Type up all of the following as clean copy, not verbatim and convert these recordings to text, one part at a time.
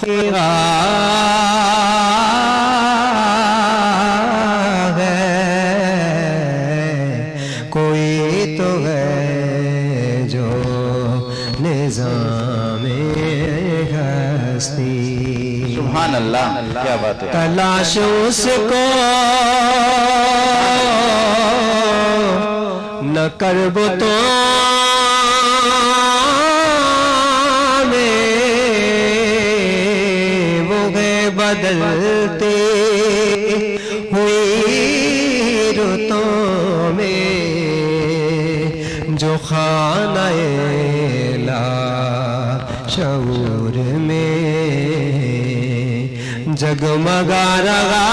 خدا کوئی تو ہے جو نظام ہستی. سبحان اللہ، کیا بات ہے. تلاش اس کو نہ کرب تو میں وہ ہے بدلتے ہوئی رتوں میں جو خانہ لا شعور میں جگمگا رہا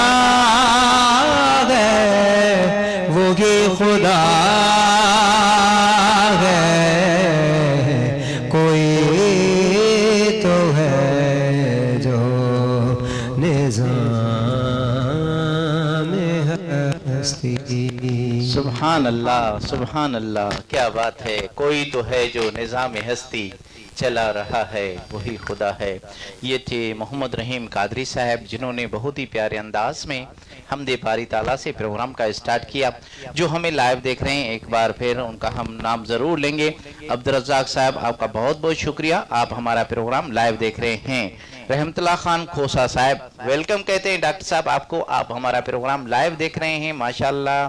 ہے وہی خدا ہے. کوئی تو ہے جو نظام ہستی. سبحان اللہ، سبحان اللہ، کیا بات ہے. کوئی تو ہے جو نظام ہستی چلا رہا ہے وہی خدا ہے. یہ تھے محمد رحیم قادری صاحب جنہوں نے بہت ہی پیارے انداز میں حمد باری تعالیٰ سے پروگرام کا اسٹارٹ کیا. جو ہمیں لائیو دیکھ رہے ہیں ایک بار پھر ان کا ہم نام ضرور لیں گے. عبدالرزاق صاحب آپ کا بہت بہت شکریہ، آپ ہمارا پروگرام لائیو دیکھ رہے ہیں. رحمت اللہ خان کھوسا صاحب ویلکم کہتے ہیں ڈاکٹر صاحب آپ کو، آپ ہمارا پروگرام لائیو دیکھ رہے ہیں ماشاءاللہ.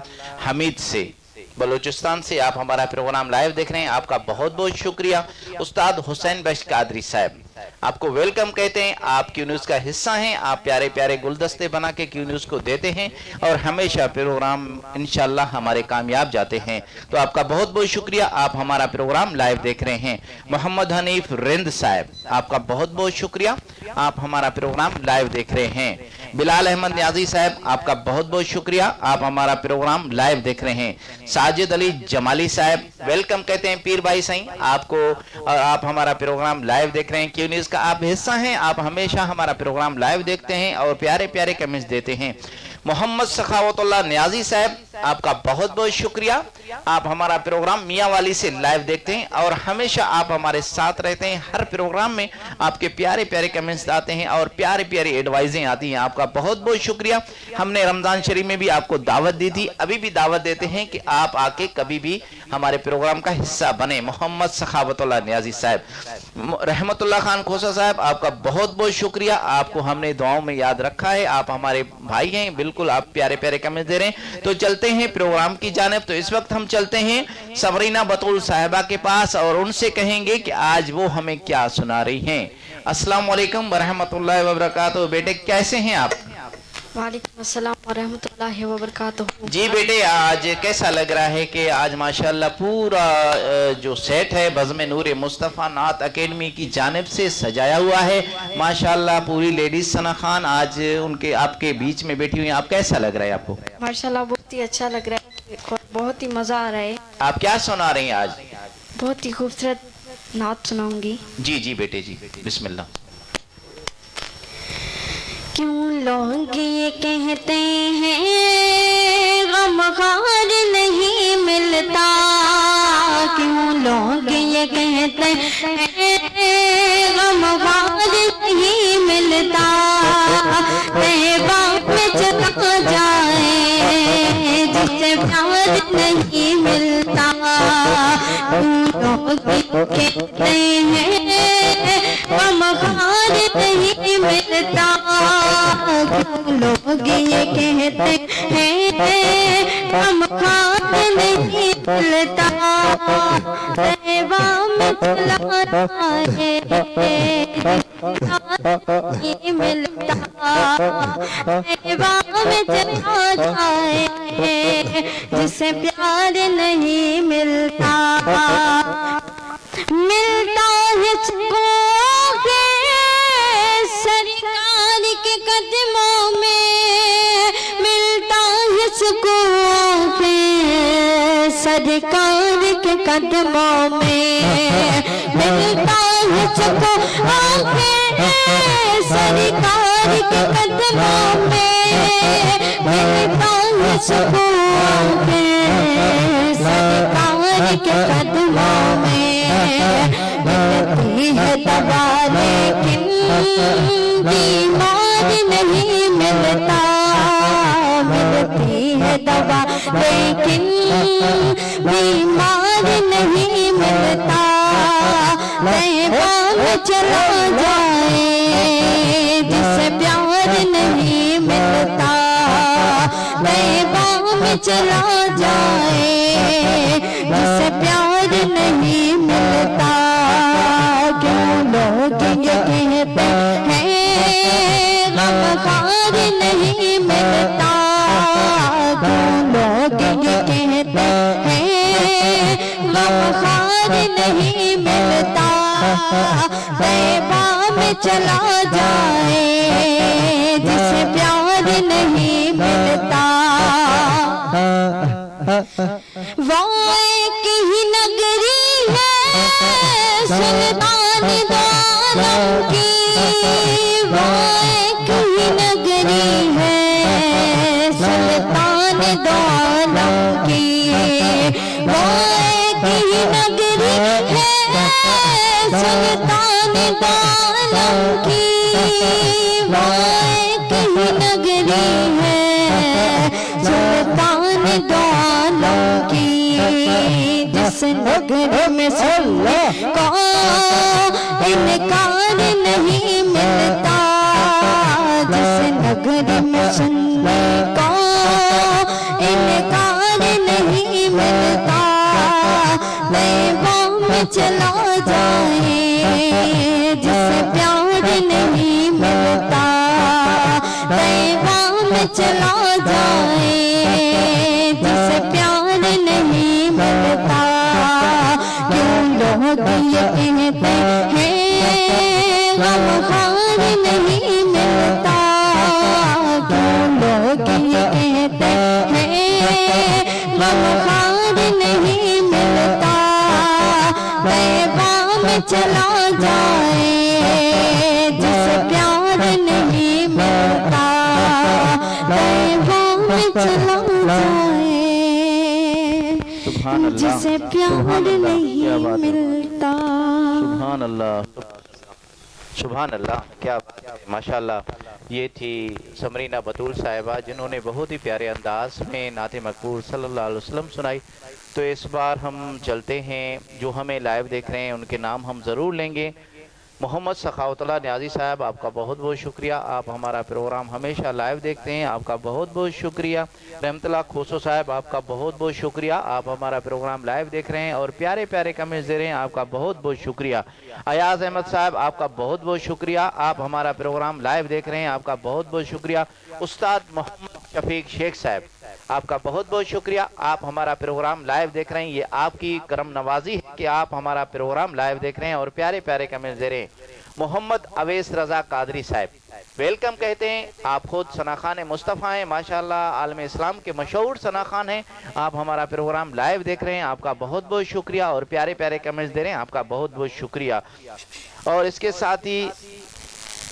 حمید سے بلوچستان سے آپ ہمارا پروگرام لائیو دیکھ رہے ہیں، آپ کا بہت بہت شکریہ. استاد حسین بخش قادری صاحب آپ کو ویلکم کہتے ہیں، آپ کیو نیوز کا حصہ ہیں، آپ پیارے پیارے گلدستے بنا کے کیو نیوز کو دیتے ہیں اور ہمیشہ پروگرام انشاءاللہ ہمارے کامیاب جاتے ہیں. تو آپ کا بہت بہت شکریہ، آپ ہمارا پروگرام لائیو دیکھ رہے ہیں. محمد حنیف رند صاحب آپ کا بہت بہت شکریہ، آپ ہمارا پروگرام لائیو دیکھ رہے ہیں. بلال احمد نیازی صاحب آپ کا بہت بہت شکریہ، آپ ہمارا پروگرام لائیو دیکھ رہے ہیں. ساجد علی جمالی صاحب ویلکم کہتے ہیں پیر بھائی سائیں آپ کو، اور آپ ہمارا پروگرام لائیو دیکھ رہے ہیں. کیو نیوز کا آپ حصہ ہیں، آپ ہمیشہ ہمارا پروگرام لائیو دیکھتے ہیں اور پیارے پیارے کمنٹس دیتے ہیں. محمد سخاوت اللہ نیازی صاحب آپ کا بہت بہت شکریہ، آپ ہمارا پروگرام میاں والی سے لائیو دیکھتے ہیں اور ہمیشہ آپ ہمارے ساتھ رہتے ہیں. ہر پروگرام میں آپ کے پیارے پیارے کمنٹس آتے ہیں اور پیارے پیارے ایڈوائزیں آتی ہیں. آپ کا بہت بہت شکریہ. ہم نے رمضان شریف میں بھی آپ کو دعوت دی تھی، ابھی بھی دعوت دیتے ہیں کہ آپ آ کے کبھی بھی ہمارے پروگرام کا حصہ بنے. محمد سخاوت اللہ نیازی صاحب. رحمت اللہ خان کھوسا صاحب آپ کا بہت بہت شکریہ، آپ کو ہم نے دعاؤں میں یاد رکھا ہے، آپ ہمارے بھائی ہیں. بالکل آپ پیارے پیارے کمنٹ دے رہے ہیں. تو چلتے ہیں پروگرام کی جانب. تو اس وقت ہم چلتے ہیں سمرینہ بطول صاحبہ کے پاس اور ان سے کہیں گے کہ آج وہ ہمیں کیا سنا رہی ہیں. السلام علیکم ورحمۃ اللہ وبرکاتہ. بیٹے کیسے ہیں آپ؟ وعلیکم السلام ورحمۃ اللہ وبرکاتہ. جی بیٹے آج کیسا لگ رہا ہے کہ آج ماشاءاللہ پورا جو سیٹ ہے بزم نور مصطفیٰ نعت اکیڈمی کی جانب سے سجایا ہوا ہے ماشاءاللہ. پوری لیڈیز ثنا خان آج ان کے آپ کے بیچ میں بیٹھی ہوئی ہیں. آپ کیسا لگ رہا ہے آپ کو؟ ماشاءاللہ بہت ہی اچھا لگ رہا ہے اور بہت ہی مزہ آ رہا ہے. آپ کیا سنا رہی ہیں آج؟ بہت ہی خوبصورت نعت سناؤں گی. جی جی بیٹے جی بسم اللہ. کیوں لوگ یہ کہتے ہیں غم خار نہیں ملتا، کیوں لوگ یہ کہتے ہیں غم خار نہیں ملتا، تہوار میں چلا جائے جس سے پیار نہیں ملتا. کیوں لوگ یہ کہتے ہیں غم خار نہیں ملتا، لوگ یہ کہتے ہیں ہم خان نہیں ملتا، تہوار میں چلا رہا ہے نہیں ملتا، تہوار میں چلا جائے جسے پیار نہیں ملتا. ملتا ہے سکون سرکار کے قدموں میں، ملتا ہے سکون سرکار کے قدموں میں، ملتا ہے سکون سرکار کے قدموں میں ملتا ہے سکون سرکار کے قدموں میں ملتی ہے دوا لیکن بیمار نہیں ملتا ملتی ہے دوا لیکن بیمار نہیں ملتا طیبہ میں چلا جائے جسے پیار نہیں ملتا طیبہ میں چلا جائے جسے پیار نہیں ملتا کیوں لوگ یہ کہتے ہیں غمخوار نہیں ملتا کیوں لوگ یہ کہتے ہیں غمخوار نہیں ملتا طیبہ میں چلا جائے جسے پیار نہیں ملتا وہ ایک ہی نگری ہے سلطان دو عالم کی وہ ایک ہی نگری ہے سلطان دو عالم کی وہ ایک ہی نگری ہے سلطان دو عالم کی وہ ایک ہی نگری ہے سلطان دو عالم کی جس نگر میں سننے کو انکار نہیں ملتا جس نگر میں سننے کو انکار نہیں ملتا طیبہ میں چلا جائے جسے پیار نہیں ملتا طیبہ میں چلا جائے جسے پیار نہیں ملتا کیوں لوگ یہ کہتے ہیں غمخوار نہیں ملتا کیوں لوگ یہ کہتے ہیں غمخوار نہیں ملتا طیبہ میں چلا جائے جسے پیار نہیں ملتا طیبہ میں چلا جائے جسے پیار نہیں ملتا سبحان اللہ سبحان اللہ کیا بات ہے ماشاءاللہ یہ تھی سمرینہ بطول صاحبہ جنہوں نے بہت ہی پیارے انداز میں نعت مقبول صلی اللہ علیہ وسلم سنائی تو اس بار ہم چلتے ہیں جو ہمیں لائیو دیکھ رہے ہیں ان کے نام ہم ضرور لیں گے محمد سخاوت اللہ نیازی صاحب آپ کا بہت بہت شکریہ آپ ہمارا پروگرام ہمیشہ لائیو دیکھتے ہیں آپ کا بہت بہت شکریہ رحمت اللہ کھوسو صاحب آپ کا بہت بہت شکریہ آپ ہمارا پروگرام لائیو دیکھ رہے ہیں اور پیارے پیارے کمنٹس دے رہے ہیں آپ کا بہت بہت شکریہ ایاز احمد صاحب آپ کا بہت بہت شکریہ آپ ہمارا پروگرام لائیو دیکھ رہے ہیں آپ کا بہت بہت شکریہ استاد محمد شفیق شیخ صاحب آپ کا بہت بہت شکریہ آپ ہمارا پروگرام لائیو دیکھ رہے ہیں یہ آپ کی کرم نوازی ہے کہ آپ ہمارا پروگرام لائیو دیکھ رہے ہیں اور پیارے پیارے کمنٹس دے رہے ہیں محمد اویس رضا قادری صاحب ویلکم کہتے ہیں آپ خود ثناخان مصطفیٰ ہیں ماشاءاللہ عالم اسلام کے مشہور ثناخان ہیں آپ ہمارا پروگرام لائیو دیکھ رہے ہیں آپ کا بہت بہت شکریہ اور پیارے پیارے کمنٹس دے رہے ہیں آپ کا بہت بہت شکریہ اور اس کے ساتھ ہی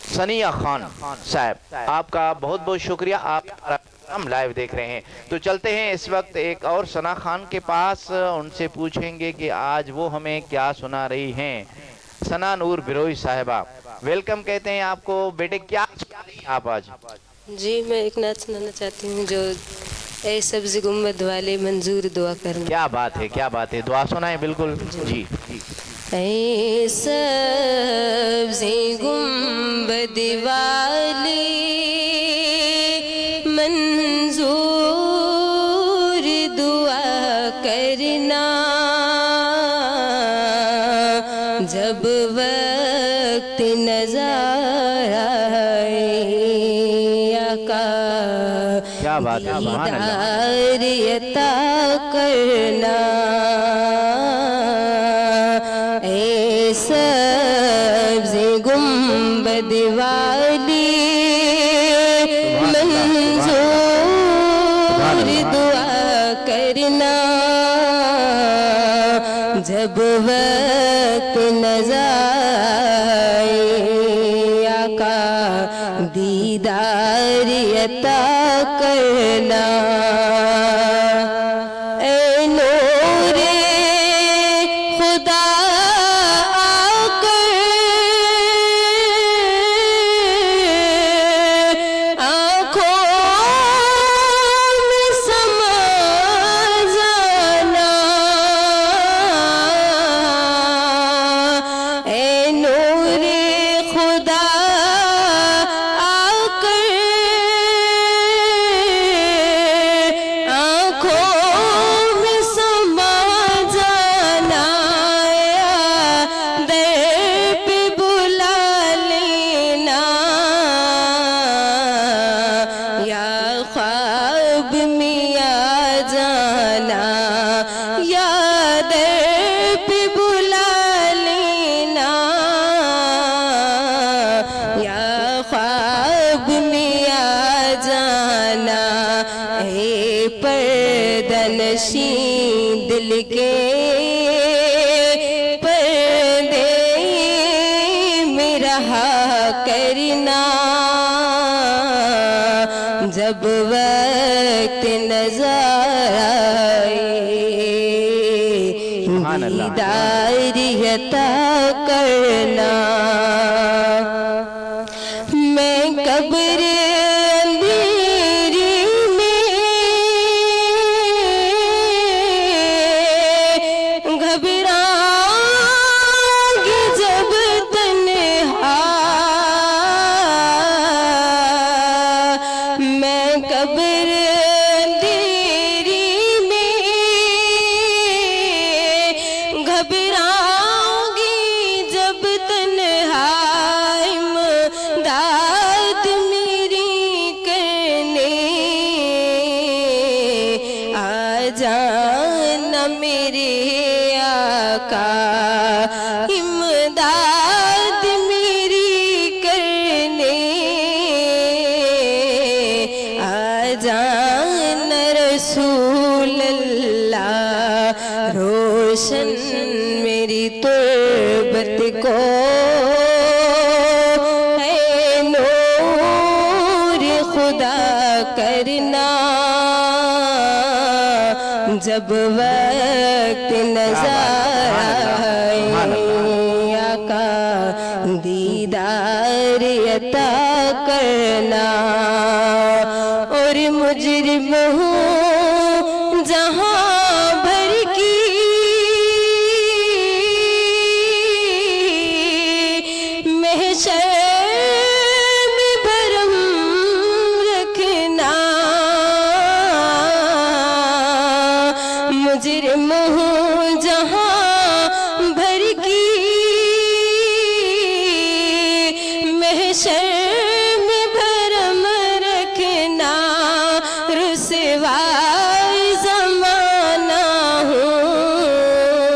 ثنیہ خان صاحب آپ کا بہت بہت شکریہ آپ ہمارا ہم لائیو دیکھ رہے ہیں تو چلتے ہیں اس وقت ایک اور ثنا خان کے پاس ان سے پوچھیں گے کہ آج وہ ہمیں کیا سنا رہی ہیں ثنا نور بروئی صاحبہ ویلکم کہتے ہیں آپ کو بیٹے کیا سنا رہی ہیں آپ آج جی میں ایک نعت سنانا چاہتی ہوں جو اے سبز گنبد والے منظور دعا کرنا کیا بات ہے دعا سنائیں بالکل جی اے سبز گنبد والے منظور دعا کرنا جب وقت نظر آئے آقا کیا بات ہے سبحان اللہ دیدار عطا کرنا اے سبز گنبد والی منظور دعا کرنا جب وقت نظر آئے دیدار عطا کرنا اے نور خدا آ کر آنکھوں میں سما جانا اے نور خدا آ کر آنکھوں میں سما جانا در پہ بلا لینا یا خواب میں آ جانا یا در پہ بلا لینا یا خواب میں آ جانا اے پردہ نشین دل کے پردے میں رہا کرنا جب وقت نظر آئے دیدار عطا کرنا میں قبر اندھیری میں گھبراؤں گی جب تنہا میں قبر اندھیری میں گھبراؤں گی جب تنہا امداد میری کرنے آ جانا میرے آقا امداد میری کرنے آ جانا رسول اللہ روشن میری تربت کو اے نور خدا کرنا جب وقت نظر آئے آقا دیدار عطا کرنا اور مجرم ہوں جہاں بھر کی محشر میں بھرم رکھنا مجرم ہوں جہاں بھر کی محشر میں بھرم رکھنا رسوائی زمانہ ہوں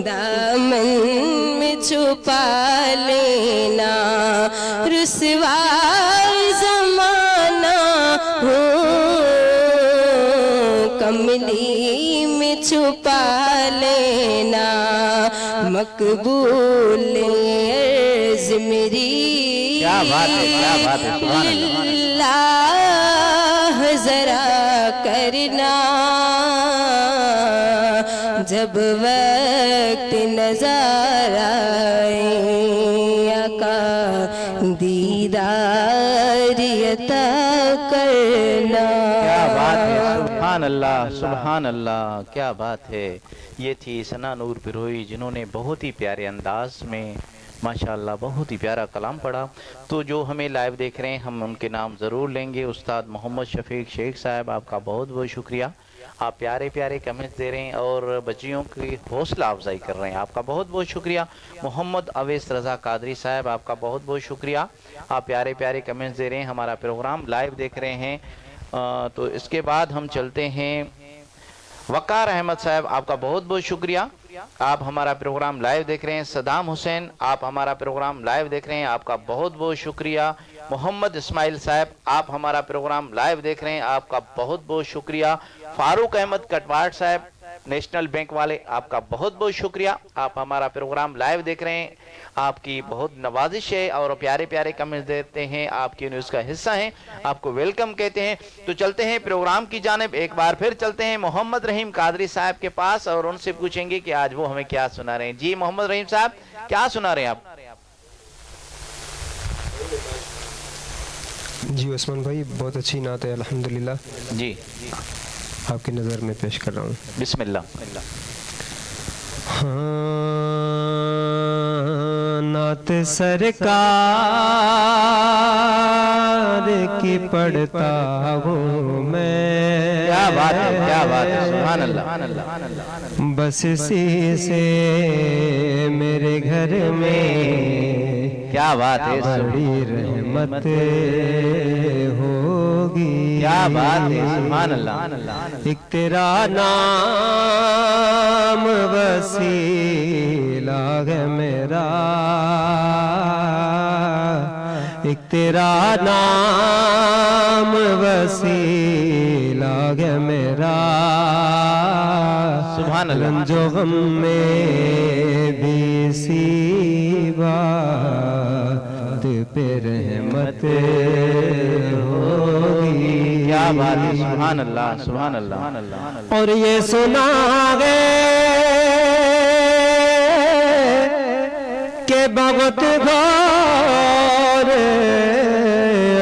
دامن میں چھپا لینا رسوائی زمانہ ہوں کملی میں چھپا لینا مقبول عرض میری کیا بات ہے کیا بات ہے سبحان اللہ اللہ ذرا کرنا جب وقت نظر آئے آقا دیدار عطا کرنا کیا بات ہے سبحان اللہ کیا بات ہے یہ تھی ثنا نور بروئی جنہوں نے بہت ہی پیارے انداز میں ماشاءاللہ بہت ہی پیارا کلام پڑھا. تو جو ہمیں لائیو دیکھ رہے ہیں ہم ان کے نام ضرور لیں گے. استاد محمد شفیق شیخ صاحب آپ کا بہت بہت شکریہ. آپ پیارے پیارے کمنٹس دے رہے ہیں اور بچیوں کی حوصلہ افزائی کر رہے ہیں. آپ کا بہت بہت شکریہ. محمد اویس رضا قادری صاحب آپ کا بہت بہت شکریہ. آپ پیارے پیارے کمنٹس دے رہے ہیں. ہمارا پروگرام لائیو دیکھ رہے ہیں. تو اس کے بعد ہم چلتے ہیں. وقار احمد صاحب آپ کا بہت بہت شکریہ. آپ ہمارا پروگرام لائیو دیکھ رہے ہیں. صدام حسین آپ ہمارا پروگرام لائیو دیکھ رہے ہیں. آپ کا بہت بہت شکریہ. محمد اسماعیل صاحب آپ ہمارا پروگرام لائیو دیکھ رہے ہیں. آپ کا بہت بہت شکریہ. فاروق احمد کٹواٹ صاحب نیشنل بینک والے آپ کا بہت بہت شکریہ. آپ ہمارا پروگرام لائیو دیکھ رہے ہیں, آپ کی بہت نوازش ہے اور پیارے پیارے کمنٹس دیتے ہیں, آپ کی نیوز کا حصہ ہیں, آپ کو ویلکم کہتے ہیں. تو چلتے ہیں پروگرام کی جانب, ایک بار پھر چلتے ہیں محمد رحیم قادری صاحب کے پاس اور ان سے پوچھیں گے کہ آج وہ ہمیں کیا سنا رہے ہیں. جی محمد رحیم صاحب کیا سنا رہے ہیں آپ؟ جی عثمان بھائی بہت اچھی نعت ہے الحمدللہ, جی آپ کی نظر میں پیش کر رہا ہوں. بسم اللہ. ہاں نعت سرکار کی پڑھتا ہوں میں, کیا بات ہے, کیا بات ہے, سبحان اللہ. بس اسی سے میرے گھر میں کیا بات ہے, بڑی رحمت ہوگی. کیا بات ہے, سبحان اللہ. ایک تیرا نام وسیلہ ہے میرا, ایک تیرا نام وسیلہ ہے میرا, سبحان اللہ. رنج و غم میں بھی اسی بات پہ رحمت ہوگی. کیا بات ہے, سبحان اللہ, سبحان اللہ. اور یہ سنا گئے کہ بغت گھور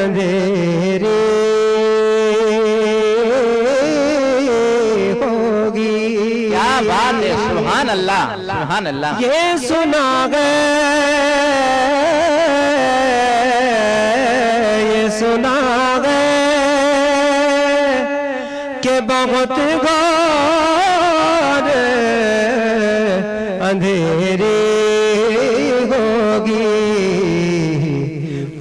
اندھیری ہوگی. کیا بات ہے, سبحان اللہ, سبحان اللہ. یہ سنا گئے, یہ سنا گئے کہ بہت غور اندھیری ہوگی.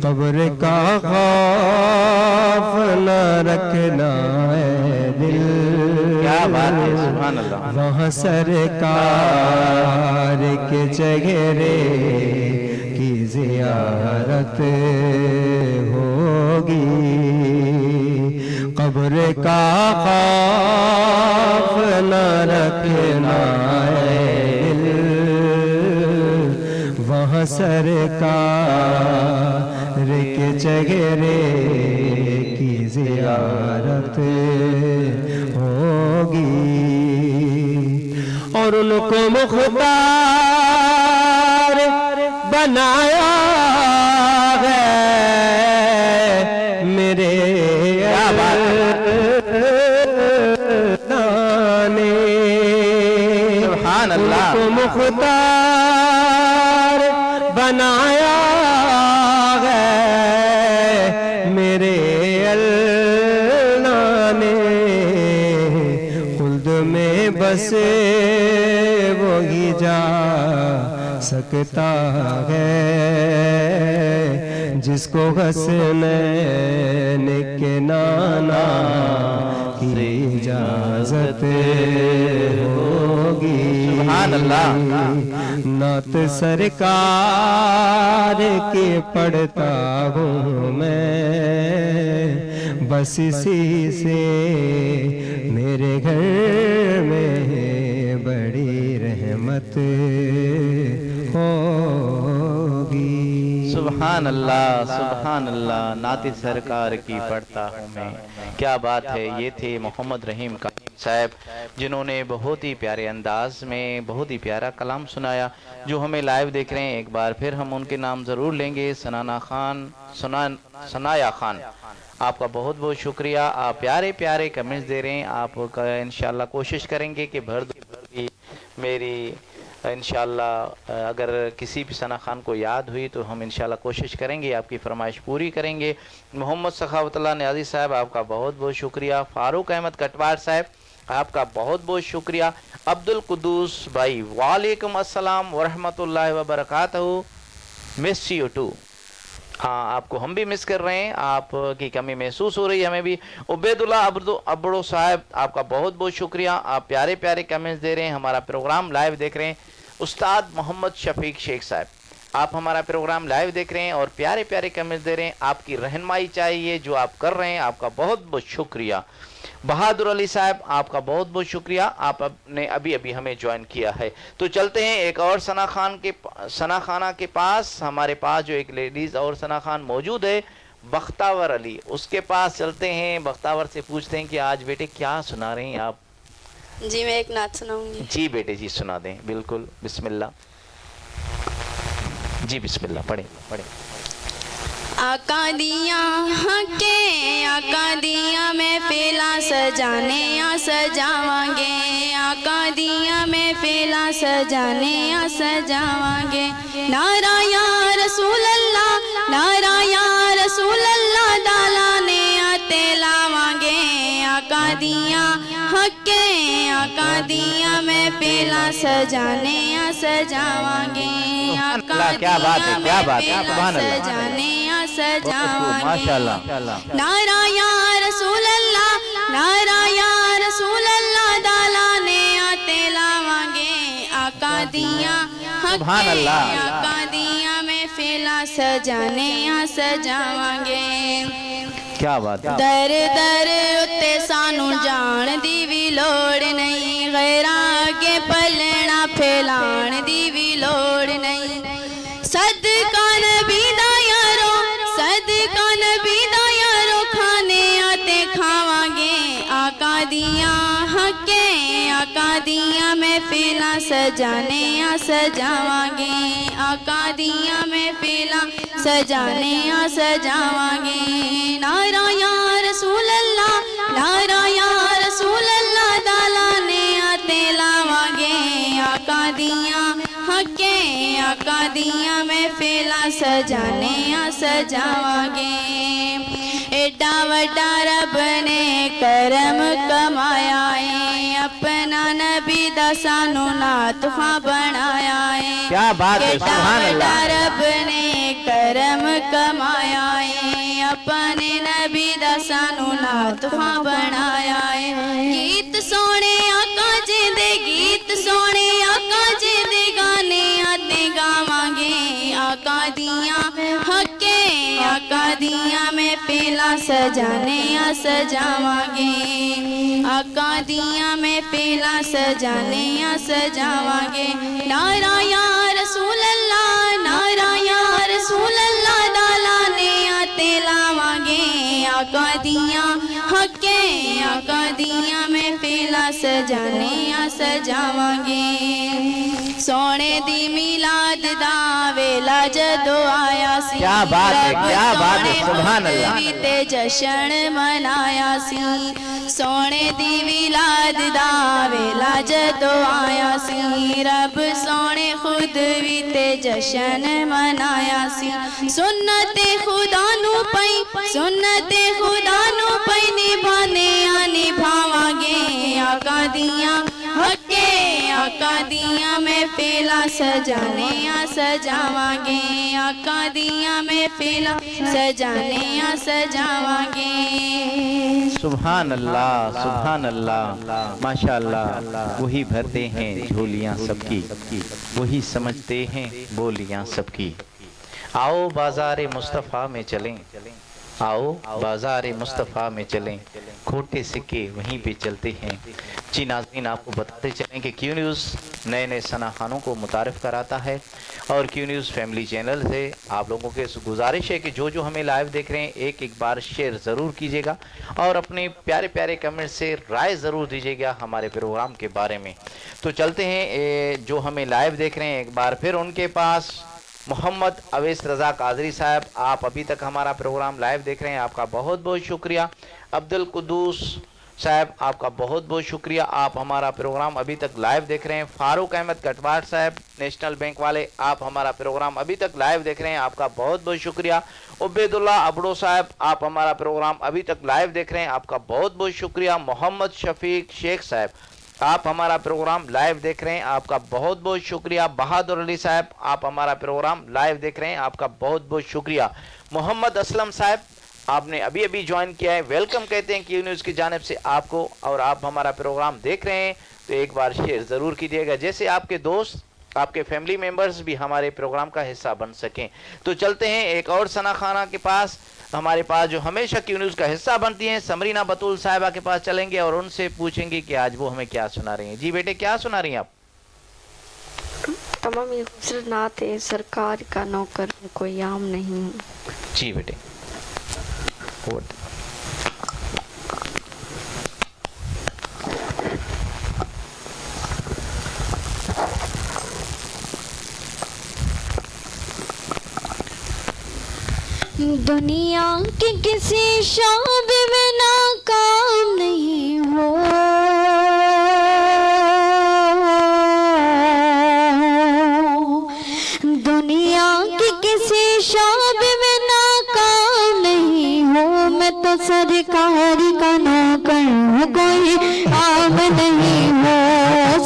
قبر کا خوف نہ رکھنا ہے دل, کیا بات ہے, سبحان اللہ. وہاں سرکار کے چہرے کی زیارت ہوگی. قبر کا خوف نہ رکھنا ہے دل, وہاں سرکار کے چہرے کی زیارت ہوگی. اور ان کو مختار بنایا ہے میرے نے, سبحان ان اللہ. کو مختار بنایا ہے میرے اللہ نے. خلد میں بسے وہی جا سکتا ہے جس کو حسنین کے نانا کی اجازت ہوگی. سبحان اللہ. نعت سرکار کی پڑھتا ہوں میں, بس اسی سے میرے گھر میں بڑی رحمت ہوگی. سبحان اللہ, سبحان اللہ. نعت سرکار کی پڑھتا ہوں میں, کیا بات ہے. یہ تھے محمد رحیم قادری صاحب جنہوں نے بہت ہی پیارے انداز میں بہت ہی پیارا کلام سنایا. جو ہمیں لائیو دیکھ رہے ہیں, ایک بار پھر ہم ان کے نام ضرور لیں گے. ثنایا خان, آپ کا بہت بہت شکریہ. آپ پیارے پیارے کمنٹس دے رہے ہیں. آپ کا انشاءاللہ کوشش کریں گے کہ بھر دو میری انشاءاللہ اگر کسی بھی ثنا خان کو یاد ہوئی تو ہم انشاءاللہ کوشش کریں گے, آپ کی فرمائش پوری کریں گے. محمد سخاوت اللہ نیازی صاحب, آپ کا بہت بہت شکریہ. فاروق احمد کٹوار صاحب, آپ کا بہت بہت شکریہ. عبد القدوس بھائی, وعلیکم السلام ورحمۃ اللہ وبرکاتہ. Miss you too. ہاں, آپ کو ہم بھی مس کر رہے ہیں, آپ کی کمی محسوس ہو رہی ہے ہمیں بھی. عبید اللہ ابڑو صاحب, آپ کا بہت بہت شکریہ. آپ پیارے پیارے کمنٹس دے رہے ہیں, ہمارا پروگرام لائیو دیکھ رہے ہیں. استاد محمد شفیق شیخ صاحب, آپ ہمارا پروگرام لائیو دیکھ رہے ہیں اور پیارے پیارے کمنٹس دے رہے ہیں. آپ کی رہنمائی چاہیے, جو آپ کر رہے ہیں, آپ کا بہت بہت شکریہ. بہادر علی صاحب آپ کا بہت بہت شکریہ، آپ نے ابھی ابھی ہمیں جوائن کیا ہے۔ تو چلتے ہیں ایک اور ثنا خانہ کے پاس، ہمارے پاس جو ایک لیڈیز اور ثنا خان موجود ہے بختاور علی، اس کے پاس چلتے ہیں، بختاور سے پوچھتے ہیں کہ آج بیٹے کیا سنا رہے ہیں آپ؟ جی میں ایک نعت سناؤں گی۔ جی بیٹے جی سنا دیں، بالکل، بسم اللہ جی، بسم اللہ پڑھیں پڑھیں۔ آقا دیاں کے آقا دیاں میں پھیلا سجانے یا سجاواں گے، آقا دیاں میں پھیلا سجانے یا سجاواں گے، نعرہ یا رسول اللہ، نعرہ یا رسول اللہ دالانے آتے لاواں گے، آقا دیاں کے آقا دیاں میں پھیلا سجانے یا سجاواں گے، آقا دیاں میں پھیلا سجانے یا سجاواں گے، نعرہ یا رسول اللہ، نعرہ یا رسول اللہ دالانے آتے لاواں گے، آقا دیاں کے آقا دیاں میں پھیلا سجانے یا سجاواں گے، کیا بات ہے، در در اتے سانو جان دی بھی لوڑ نہیں، غیراں کے پلنا پھیلان دی بھی لوڑ نہیں، صدقہ نبی دا یارو، صدقہ نبی دا یارو کھانے آتے کھاواں گے، آقا دیاں کے آقا دیاں میں پھیلا سجانے یا سجاواں گے، آقا دیاں میں پھیلا سجانے یا سجاواں گے، نعرہ یا رسول اللہ، نعرہ یا رسول اللہ دالانے آتے لاواں گے، آقا دیاں کے آقا دیاں میں پھیلا سجانے یا سجاواں گے، ایڈا وڈا رب نے کرم کمایا ہے، اپنا نبی دا سانو نعت خواں بنایا ہے، کیا بات ہے، ایڈا سبحان وڈا اللہ، رب نے کرم کمایا ہے، اپنے نبی دا سانو نعت خواں بنایا ہے، گیت سونے آقا جی دے، گیت سونے آقا جی دے گانے آتے گاواں گے، آقا دیاں کے آقا دیاں میں پھیلا سجانے یا سجاواں گے، آقا دیاں میں پھیلا سجانے یا سجاواں گے، نعرہ یا رسول اللہ، نعرہ یا رسول اللہ دالانے آتے لاواں گے، آقا دیاں کے آقا دیاں میں پھیلا سجانے یا سجاواں گے، سونے دی میلاد دا ویلا جدو آیا سی، کیا بات ہے، کیا بات ہے، سبحان اللہ، تے جشن منایا سی، سونے دی میلاد دا ویلا جدو آیا سی، رب سونے خود بھی تے جشن منایا سی، سنت خدا نو پئی، سنت خدا نو پئی نبھانے یا نبھاواں گے، آقا دیاں کے آقا دیاں میں پھیلا سجانے یا سجاواں گے، آقا دیاں میں پھیلا سجانے یا سجاواں گے، سبحان اللہ، سبحان اللہ، ماشاءاللہ، وہی بھرتے ہیں جھولیاں سب کی، وہی سمجھتے ہیں بولیاں سب کی، آؤ بازار مصطفیٰ میں چلیں، آؤ بازار مصطفیٰ میں چلیں، کھوٹے سکے وہیں پہ چلتے ہیں۔ جی ناظرین، آپ کو بتاتے چلیں کہ کیو نیوز نئے نئے ثنا خانوں کو متعارف کراتا ہے، اور کیو نیوز فیملی چینل سے آپ لوگوں کے گزارش ہے کہ جو ہمیں لائیو دیکھ رہے ہیں ایک بار شیئر ضرور کیجیے گا، اور اپنے پیارے پیارے کمنٹ سے رائے ضرور دیجیے گا ہمارے پروگرام کے بارے میں۔ تو چلتے ہیں جو ہمیں لائیو دیکھ رہے ہیں ایک بار پھر ان کے پاس، محمد اویس رضا قادری صاحب، آپ ابھی تک ہمارا پروگرام لائیو دیکھ رہے ہیں، آپ کا بہت بہت شکریہ۔ عبدالقدوس صاحب، آپ کا بہت بہت شکریہ، آپ ہمارا پروگرام ابھی تک لائیو دیکھ رہے ہیں۔ فاروق احمد کٹواٹ صاحب، نیشنل بینک والے، آپ ہمارا پروگرام ابھی تک لائیو دیکھ رہے ہیں، آپ کا بہت بہت شکریہ۔ عبید اللہ ابڑو صاحب، آپ ہمارا پروگرام ابھی تک لائیو دیکھ رہے ہیں، آپ کا بہت بہت شکریہ۔ محمد شفیق شیخ صاحب، آپ ہمارا پروگرام لائیو دیکھ رہے ہیں، آپ کا بہت بہت شکریہ۔ بہادر علی صاحب، آپ ہمارا پروگرام لائیو دیکھ رہے ہیں، آپ کا بہت بہت شکریہ۔ محمد اسلم صاحب، آپ نے ابھی ابھی جوائن کیا ہے، ویلکم کہتے ہیں کیو نیوز کی جانب سے آپ کو، اور آپ ہمارا پروگرام دیکھ رہے ہیں تو ایک بار شیئر ضرور کیجیے گا۔ جیسے آپ کے دوست آپ کے فیملی ممبرز بھی ہمارے پروگرام کا حصہ بن سکیں. تو چلتے ہیں ایک اور ثنا خانہ کے پاس، ہمارے پاس جو ہمیشہ کیو نیوز کا حصہ بنتی ہیں، سمرینہ بطول صاحبہ کے پاس چلیں گے اور ان سے پوچھیں گے کہ آج وہ ہمیں کیا سنا رہی ہیں. جی بیٹے کیا سنا رہی ہیں آپ؟ تمام یہ خوبصورت نعت ہے، سرکار کا نوکر ہوں کوئی عام نہیں ہوں. جی بیٹے. دنیا کے کسی شعبے میں ناکام نہیں ہو، دنیا کے کسی شعبے میں ناکام نہیں ہوں. میں تو سرکار کا نوکر ہوں کوئی عام نہیں ہوں،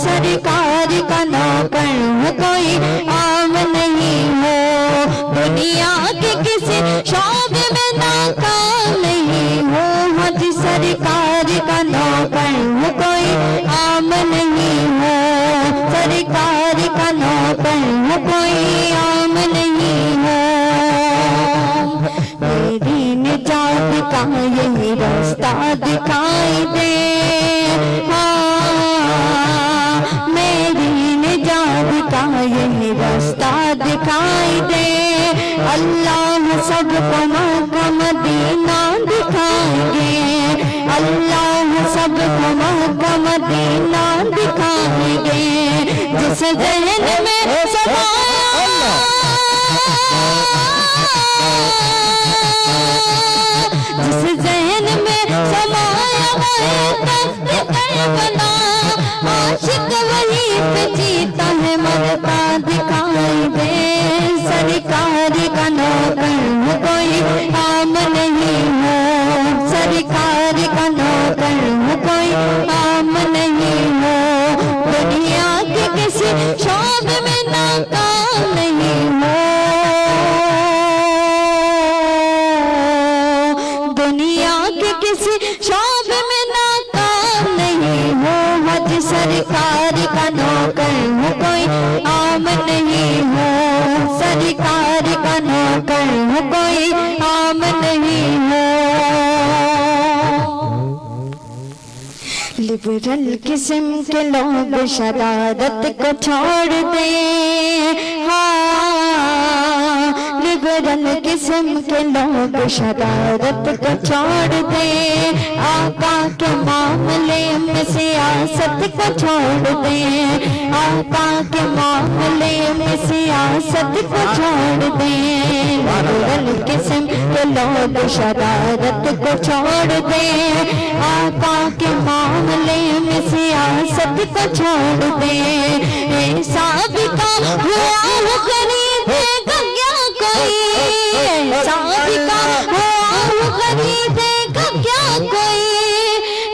سرکار کا نوکر ہوں کوئی عام نہیں ہوں. دنیا کے کسی شعبے میں ناکام نہیں ہوں، حج سرکار کا نوکر ہوں کوئی عام نہیں ہوں، سرکار کا نوکر ہوں کوئی عام نہیں ہوں. میری نجات کا یہی راستہ دکھائی دے، ہاں میری نجات کا یہی راستہ دکھائی دے. اللہ سب کو مکہ مدینہ دکھائیں گے، اللہ سب کو مکہ مدینہ دکھائیں گے. جس ذہن میں سمایا، جس ذہن میں سمایا ہے تخت کربلا، عاشق وہی پہ جیتا ہے مرتا دکھائی دے. سرکار کا نوکر ہوں کوئی عام نہیں ہوں، سرکار کا نوکر ہوں کوئی عام نہیں ہوں. دنیا کے کسی شعبے میں ناکام نہیں ہوں، دنیا کے کسی شعبے میں ناکام نہیں ہوں. حج سرکار کا نوکر ہوں کوئی عام نہیں ہوں، سرکار کا نوکر ہوں کوئی عام نہیں ہوں. لبرل قسم کے لوگ شرارت کو چھوڑ دیں، ہاں لبرل قسم کے لوگ شرارت کو چھوڑ دیں. آقا کے معاملے میں سیاست کو چھوڑ دیں، آقا کے معاملے میں سیاست کو چھوڑ دیں. لبرل قسم کے لوگ شرارت کو چھوڑ دیں، آقا کے معاملے میں سیاست کو چھوڑ دیں. سابقہ ہوا ہو خریدے گا کیا کوئی، سابقہ ہوا ہو خریدے گا کیا کوئی.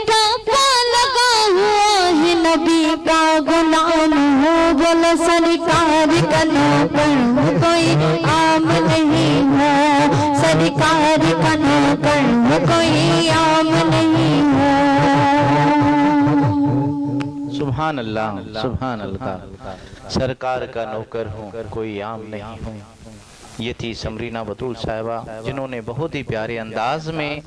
ٹاپا لگا ہوا ہے نبی کا غلام ہوں، بولو سرکار کا نوکر ہوں کوئی عام نہیں ہوں، سرکار کا نوکر ہوں کوئی عام نہیں ہوں. سبحان اللہ سبحان اللہ. سرکار کا نوکر ہوں کوئی عام نہیں ہوں. یہ تھی سمرینہ بطول صاحبہ جنہوں نے بہت ہی پیارے انداز میں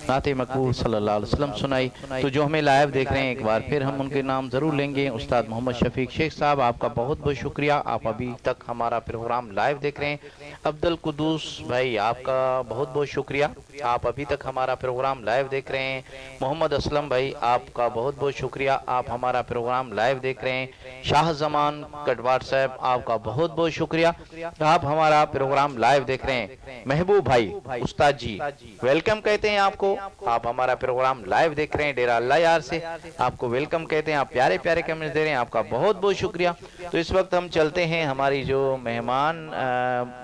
نعت مقبول صلی اللہ علیہ وسلم سنائی. تو جو ہمیں لائیو دیکھ رہے ہیں ایک بار پھر ہم ان کے نام ضرور لیں گے. استاد محمد شفیق شیخ صاحب آپ کا بہت بہت شکریہ، آپ ابھی تک ہمارا پروگرام لائیو دیکھ رہے ہیں. عبد القدوس بھائی آپ کا بہت بہت شکریہ، آپ ابھی تک ہمارا پروگرام لائیو دیکھ رہے ہیں. محمد اسلم بھائی آپ کا بہت بہت شکریہ، آپ ہمارا پروگرام لائیو دیکھ رہے ہیں. شاہ زمان کٹوار صاحب آپ کا بہت بہت شکریہ، آپ ہمارا پروگرام لائیو دیکھ رہے ہیں. محبوب بھائی استاد جی ویلکم کہتے ہیں آپ کو، آپ ہمارا پروگرام لائیو دیکھ رہے ہیں ڈیرہ اللہ یار سے، آپ کو ویلکم کہتے ہیں. آپ پیارے پیارے کمنٹس دے رہے ہیں، آپ کا بہت بہت شکریہ. تو اس وقت ہم چلتے ہیں ہماری جو مہمان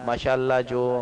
ماشاءاللہ جو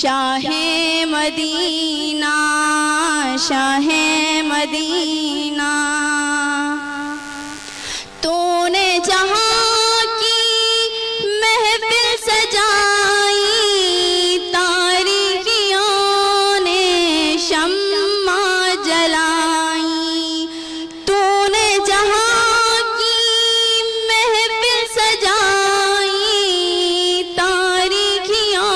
شاہ مدینہ شاہ مدینہ تو نے جہاں کی محفل سجائی تاریکیوں نے شمع جلائی تو نے جہاں کی محفل سجائی تاریکیوں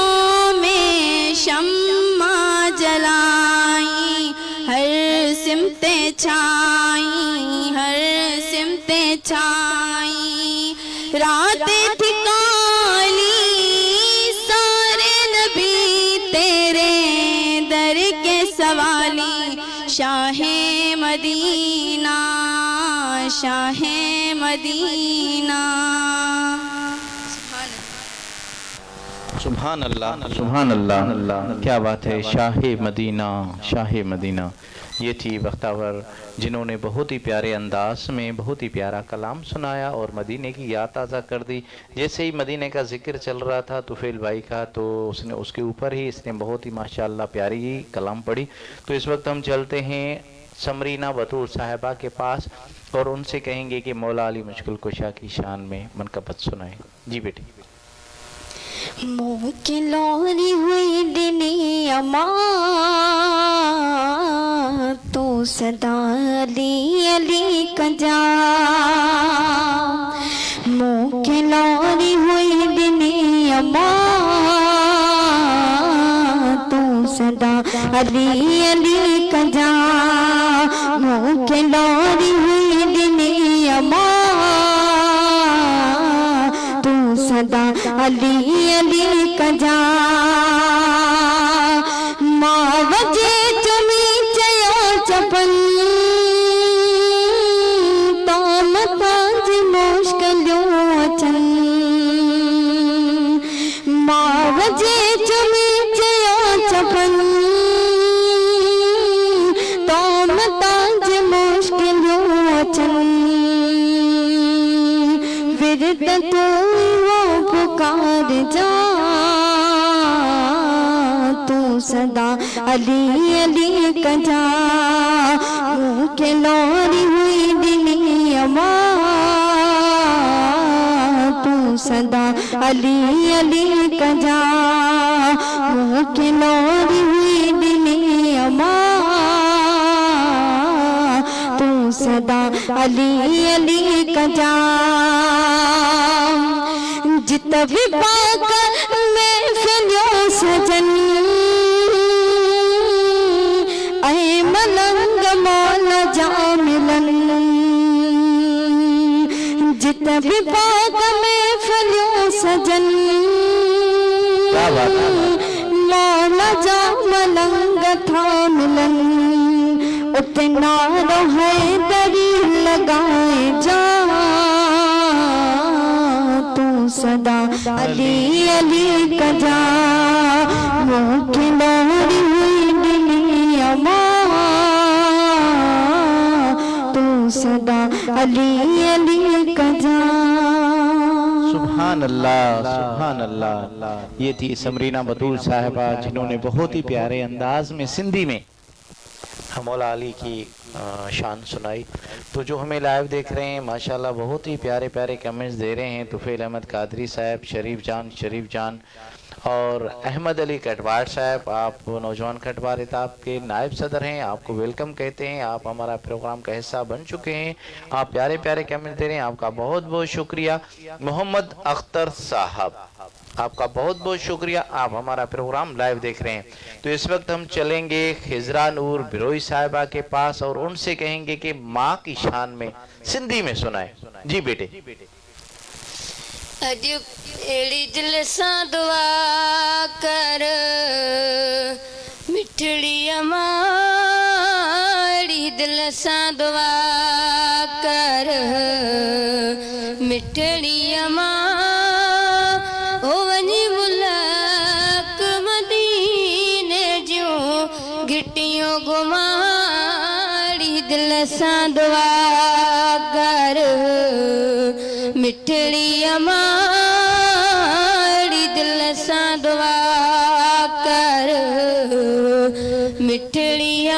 میں شمع جلائی ہر سمتیں چھائی ہر سمتیں چھائی راتیں ٹھکالی سارے نبی تیرے در کے سوالی شاہ مدینہ شاہ مدینہ سبحان اللہ کیا بات ہے، شاہ مدینہ شاہ مدینہ۔ یہ تھی بختاور جنہوں نے بہت ہی پیارے انداز میں بہت ہی پیارا کلام سنایا اور مدینے کی یاد تازہ کر دی۔ جیسے ہی مدینے کا ذکر چل رہا تھا طفیل بھائی کا، تو اس کے اوپر ہی اس نے بہت ہی ماشاءاللہ پیاری کلام پڑھی۔ تو اس وقت ہم چلتے ہیں سمرینہ بطول صاحبہ کے پاس اور ان سے کہیں گے کہ مولا علی مشکل کشا کی شان میں منقبت سنائیں۔ جی بیٹی۔ منہ کی لوری ہوئی دنی امان تو صدا علی علی کا جا منہ کی لوری ہوئی دنی امان تو صدا علی علی کا جا منہ کی لوری ہوئی دنی امان تو صدا علی علی کا جا ماں وجہ چمی چیا چپن تام تاج مشکلیوں اچن ماں وجہ چمی چیا چپن تام تاج مشکلیوں اچن ورد تو پکار جا تو صدا علی علی کا جا منہ کے لوری ہوئی دنی امان تو صدا علی علی کا جا منہ کے لوری ہوئی دنی امان تو صدا علی علی کا جا جت بھی پاک میں فلیوں سجن اے ملنگ مولا جا ملن جت بھی پاک میں فلیوں سجن مولا جا ملنگ تھا ملن اتنا رو ہے دری لگائے جا صدا علی علی کا جا منہ کی لوری ہوئی دنی امان تو صدا علی علی کا جا۔ سبحان اللہ سبحان اللہ۔ یہ تھی سمرینہ بطول صاحبہ جنہوں نے بہت ہی پیارے انداز میں سندھی میں مولا علی کی شان سنائی۔ تو جو ہمیں لائیو دیکھ رہے ہیں ماشاءاللہ بہت ہی پیارے پیارے کمنٹس دے رہے ہیں۔ طفیل احمد قادری صاحب، شریف جان اور احمد علی کٹوار صاحب، آپ نوجوان کٹوار اتاب کے نائب صدر ہیں، آپ کو ویلکم کہتے ہیں، آپ ہمارا پروگرام کا حصہ بن چکے ہیں، آپ پیارے پیارے کمنٹ دے رہے ہیں، آپ کا بہت بہت شکریہ۔ محمد اختر صاحب، آپ کا بہت بہت شکریہ، آپ ہمارا پروگرام لائیو دیکھ رہے ہیں۔ تو اس وقت ہم چلیں گے خضرا نور بروئی صاحبہ کے پاس اور ان سے کہیں گے کہ ماں کی شان میں سندھی میں سنائیں۔ جی بیٹے۔ اج ایڑی دل سان دعا کر مٹھڑی اماڑی دل سان دعا کر مٹھڑی اماں گھٹیوں گماڑی دل سان دعا کر مٹھڑی اماڑی دل سان دعا کر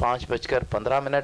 5:15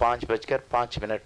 5:05